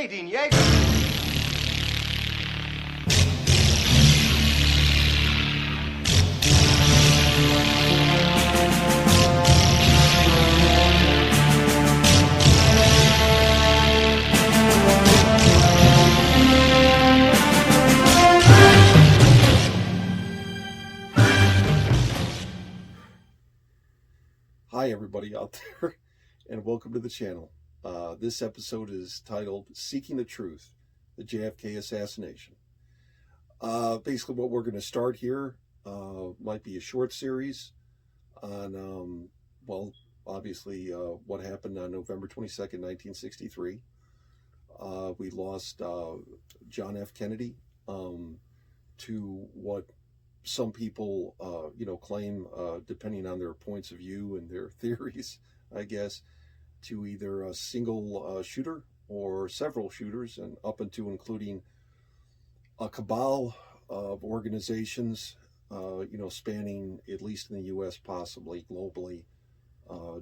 den Jäger. Hi everybody out there, and welcome to the channel. This episode is titled Seeking the Truth, the JFK Assassination. Basically what we're going to start here might be a short series on, obviously what happened on November 22nd, 1963. We lost John F. Kennedy to what some people, claim, depending on their points of view and their theories, I guess, to either a single shooter or several shooters, and up into including a cabal of organizations, spanning, at least in the U.S., possibly globally,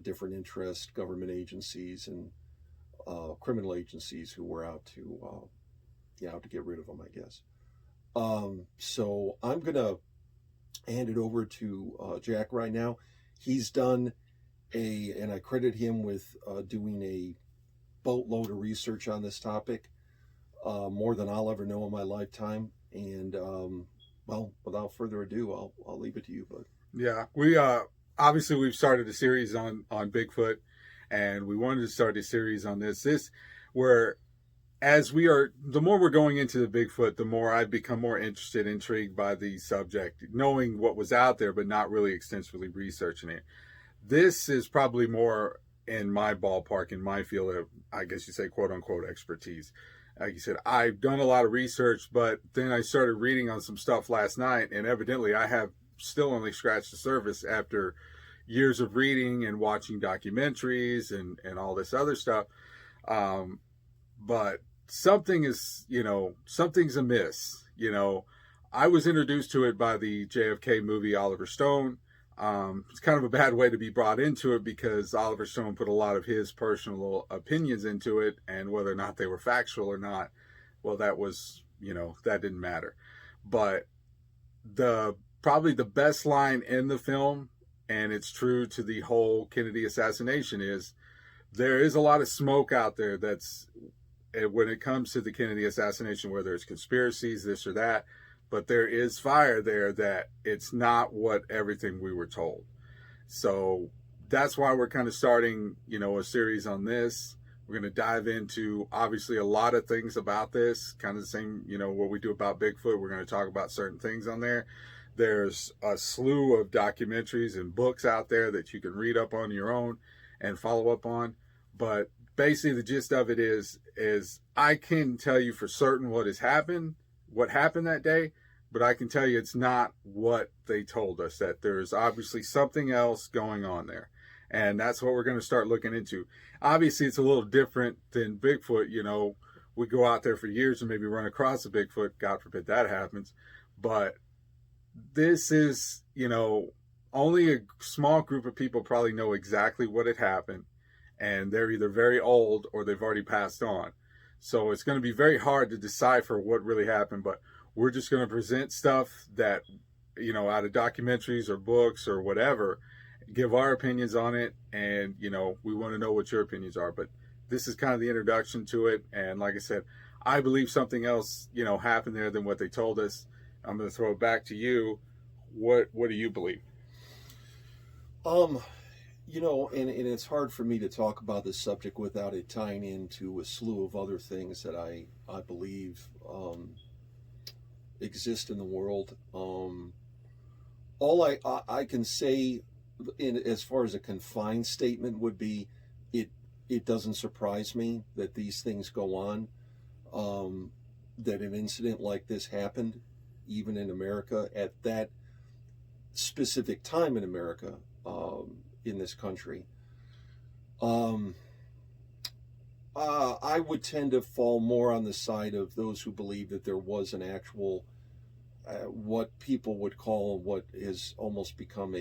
different interests, government agencies, and criminal agencies who were out to get rid of them, I guess. So I'm going to hand it over to Jack right now. He's done and I credit him with doing a boatload of research on this topic, more than I'll ever know in my lifetime. And without further ado, I'll leave it to you, bud. Yeah, we obviously we've started a series on Bigfoot, and we wanted to start a series on this where the more we're going into the Bigfoot, the more I've become more intrigued by the subject, knowing what was out there, but not really extensively researching it. This is probably more in my ballpark, in my field of, I guess you say, quote unquote, expertise. Like you said, I've done a lot of research, but then I started reading on some stuff last night, and evidently I have still only scratched the surface after years of reading and watching documentaries and all this other stuff. But something's amiss. I was introduced to it by the JFK movie Oliver Stone. It's kind of a bad way to be brought into it, because Oliver Stone put a lot of his personal opinions into it, and whether or not they were factual or not, well, that was, that didn't matter. But probably the best line in the film, and it's true to the whole Kennedy assassination, is there is a lot of smoke out there that's, when it comes to the Kennedy assassination, whether it's conspiracies, this or that, but there is fire there that it's not what everything we were told. So that's why we're kind of starting, a series on this. We're going to dive into, obviously, a lot of things about this, kind of the same, what we do about Bigfoot. We're going to talk about certain things on there. There's a slew of documentaries and books out there that you can read up on your own and follow up on. But basically the gist of it is I can tell you for certain what happened that day, but I can tell you it's not what they told us, that there's obviously something else going on there. And that's what we're going to start looking into. Obviously, it's a little different than Bigfoot. We go out there for years and maybe run across a Bigfoot. God forbid that happens. But this is, only a small group of people probably know exactly what had happened. And they're either very old or they've already passed on. So it's going to be very hard to decipher what really happened. But we're just going to present stuff that, out of documentaries or books or whatever, give our opinions on it. And, we want to know what your opinions are. But this is kind of the introduction to it. And like I said, I believe something else, happened there than what they told us. I'm going to throw it back to you. What do you believe? And it's hard for me to talk about this subject without it tying into a slew of other things that I believe exist in the world. All I can say, as far as a confined statement, would be it doesn't surprise me that these things go on, that an incident like this happened, even in America, at that specific time in America, in this country. I would tend to fall more on the side of those who believe that there was an actual, what people would call, what has almost become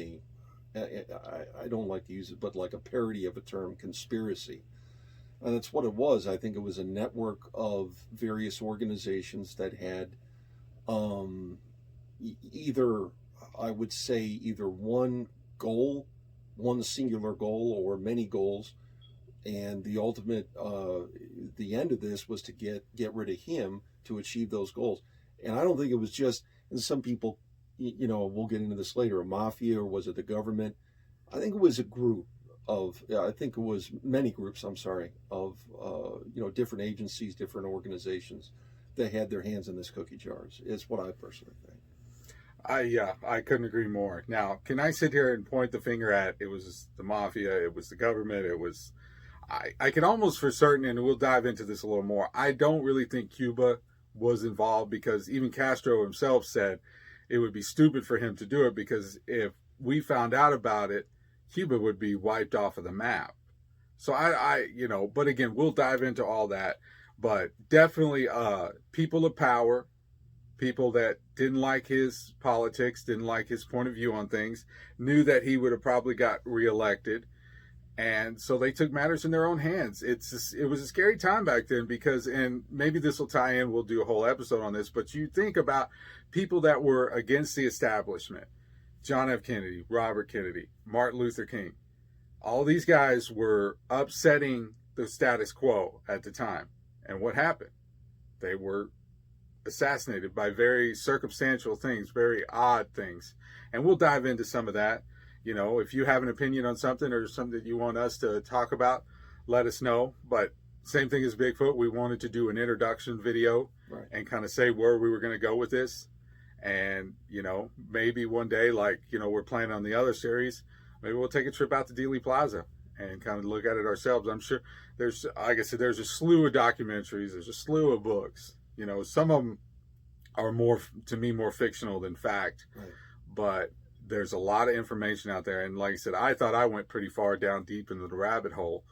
I don't like to use it, but like a parody of a term, conspiracy. And that's what it was. I think it was a network of various organizations that had either, I would say, either one goal, one singular goal, or many goals. And the ultimate, the end of this was to get rid of him to achieve those goals. And I don't think it was just, and some people, we'll get into this later, a mafia, or was it the government? I think it was a group of, I think it was many groups, I'm sorry, of, different agencies, different organizations that had their hands in this cookie jars. It's what I personally think. I couldn't agree more. Now, can I sit here and point the finger at it was the mafia, it was the government, it was I can almost for certain, and we'll dive into this a little more. I don't really think Cuba was involved, because even Castro himself said it would be stupid for him to do it, because if we found out about it, Cuba would be wiped off of the map. So but again, we'll dive into all that. But definitely people of power, people that didn't like his politics, didn't like his point of view on things, knew that he would have probably got reelected. And so they took matters in their own hands. It was a scary time back then, because, and maybe this will tie in, we'll do a whole episode on this, but you think about people that were against the establishment. John F. Kennedy, Robert Kennedy, Martin Luther King. All these guys were upsetting the status quo at the time. And what happened? They were assassinated by very circumstantial things, very odd things. And we'll dive into some of that. If you have an opinion on something or something that you want us to talk about, let us know. But same thing as Bigfoot, we wanted to do an introduction video, right, and kind of say where we were going to go with this. And, maybe one day, like, we're planning on the other series, maybe we'll take a trip out to Dealey Plaza and kind of look at it ourselves. I'm sure there's, like I said, there's a slew of documentaries, there's a slew of books. Some of them are to me, more fictional than fact. Right. But there's a lot of information out there. And like I said, I thought I went pretty far down deep into the rabbit hole.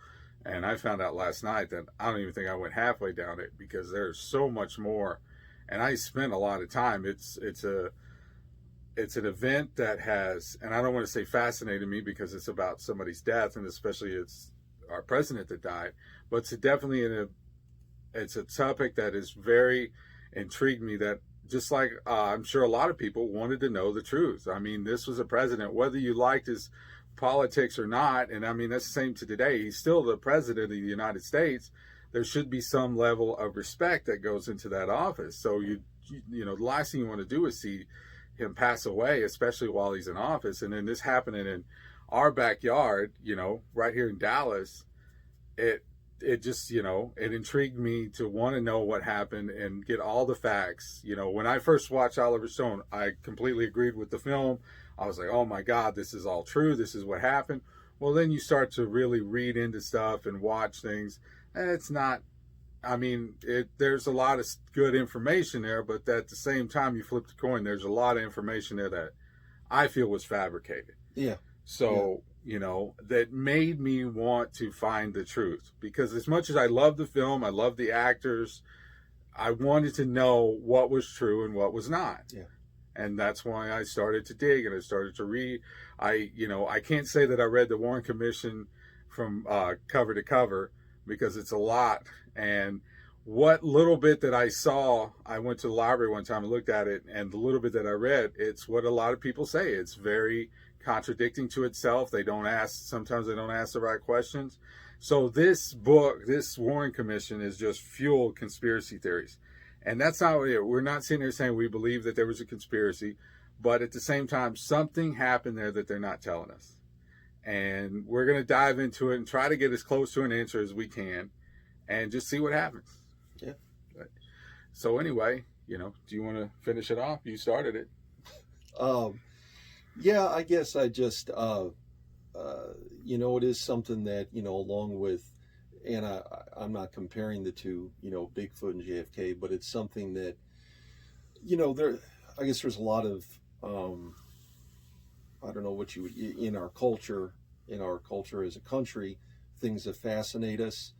And I found out last night that I don't even think I went halfway down it, because there's so much more. And I spent a lot of time. It's an event that has, and I don't want to say fascinated me, because it's about somebody's death, and especially it's our president that died. But it's definitely it's a topic that is very intrigued me, that just like I'm sure a lot of people wanted to know the truth. I mean, this was a president, whether you liked his politics or not, and I mean, that's the same to today. He's still the president of the United States. There should be some level of respect that goes into that office. So the last thing you want to do is see him pass away, especially while he's in office. And then this happening in our backyard, right here in Dallas, it just, it intrigued me to want to know what happened and get all the facts. When I first watched Oliver Stone, I completely agreed with the film. I was like, oh my God, this is all true. This is what happened. Well, then you start to really read into stuff and watch things. And it's not, I mean, there's a lot of good information there, but at the same time, you flip the coin, there's a lot of information there that I feel was fabricated. Yeah. So, that made me want to find the truth, because as much as I love the film, I love the actors, I wanted to know what was true and what was not. Yeah. And that's why I started to dig and I started to read. I can't say that I read the Warren Commission from cover to cover, because it's a lot. And what little bit that I saw, I went to the library one time and looked at it, and the little bit that I read, it's what a lot of people say. It's very contradicting to itself. Sometimes they don't ask the right questions. So this book, this Warren Commission, is just fueled conspiracy theories. And that's not what we're not sitting here saying we believe that there was a conspiracy, but at the same time, something happened there that they're not telling us. And we're going to dive into it and try to get as close to an answer as we can and just see what happens. Yeah. So anyway, do you want to finish it off? You started it. Yeah, I guess I just, it is something that, along with, and I'm not comparing the two, Bigfoot and JFK, but it's something that, I guess there's a lot of, I don't know what you would, in our culture as a country, things that fascinate us,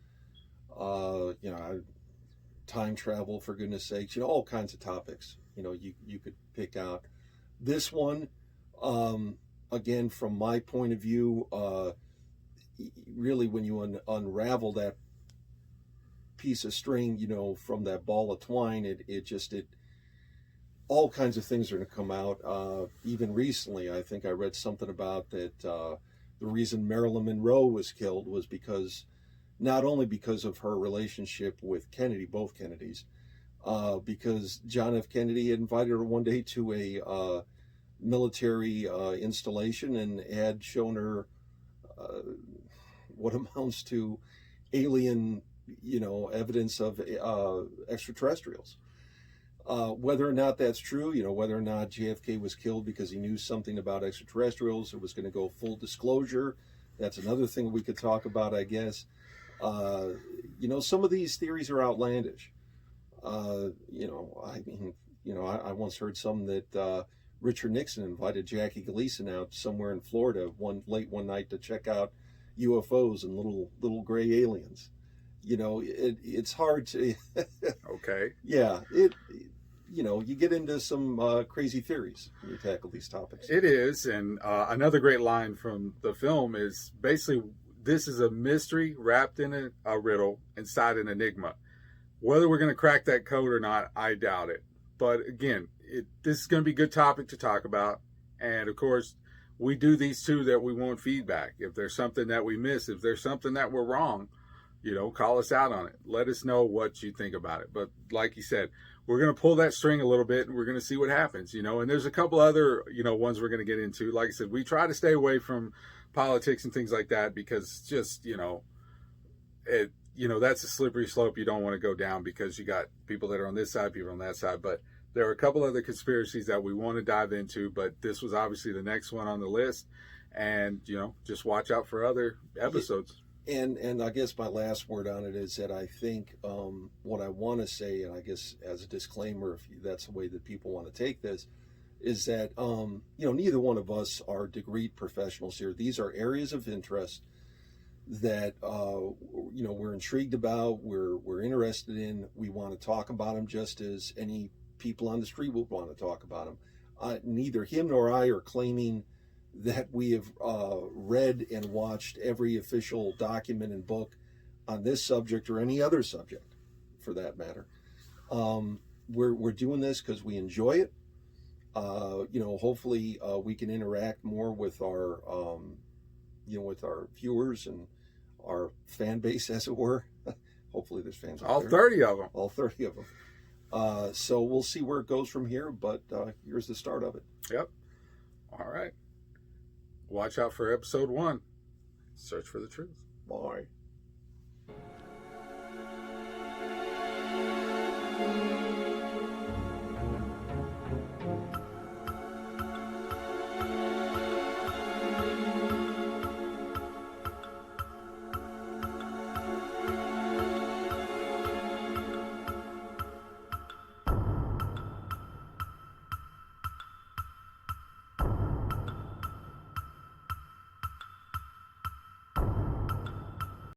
time travel, for goodness sakes, all kinds of topics, you could pick out. This one, again, from my point of view, really when you unravel that piece of string, from that ball of twine, it all kinds of things are going to come out. Even recently, I think I read something about that the reason Marilyn Monroe was killed was not only because of her relationship with Kennedy, both Kennedys, because John F. Kennedy had invited her one day to a military installation and had shown her what amounts to alien, evidence of extraterrestrials. Whether or not that's true, whether or not JFK was killed because he knew something about extraterrestrials or was going to go full disclosure, that's another thing we could talk about, I guess. Some of these theories are outlandish. I once heard some that Richard Nixon invited Jackie Gleason out somewhere in Florida late one night to check out UFOs and little gray aliens. It's hard to. Okay. Yeah, you get into some crazy theories when you tackle these topics. It is, and another great line from the film is basically, this is a mystery wrapped in a riddle inside an enigma. Whether we're going to crack that code or not, I doubt it. But again, this is going to be a good topic to talk about. And of course, we do these two that we want feedback. If there's something that we miss, if there's something that we're wrong, call us out on it. Let us know what you think about it. But like you said, we're going to pull that string a little bit and we're going to see what happens, and there's a couple other, ones we're going to get into. Like I said, we try to stay away from politics and things like that because just, that's a slippery slope you don't want to go down because you got people that are on this side, people on that side. But there are a couple other conspiracies that we want to dive into, but this was obviously the next one on the list. And, just watch out for other episodes. And I guess my last word on it is that I think what I want to say, and I guess as a disclaimer, if that's the way that people want to take this, is that, neither one of us are degreed professionals here. These are areas of interest that, we're intrigued about, we're interested in. We want to talk about them just as any people on the street would want to talk about them. Neither him nor I are claiming that we have read and watched every official document and book on this subject or any other subject, for that matter. We're doing this because we enjoy it. Hopefully we can interact more with our, with our viewers and our fan base, as it were. Hopefully there's fans out All there. 30 of them. All 30 of them. So we'll see where it goes from here, but here's the start of it. Yep. All right. Watch out for episode 1. Search for the truth. Bye.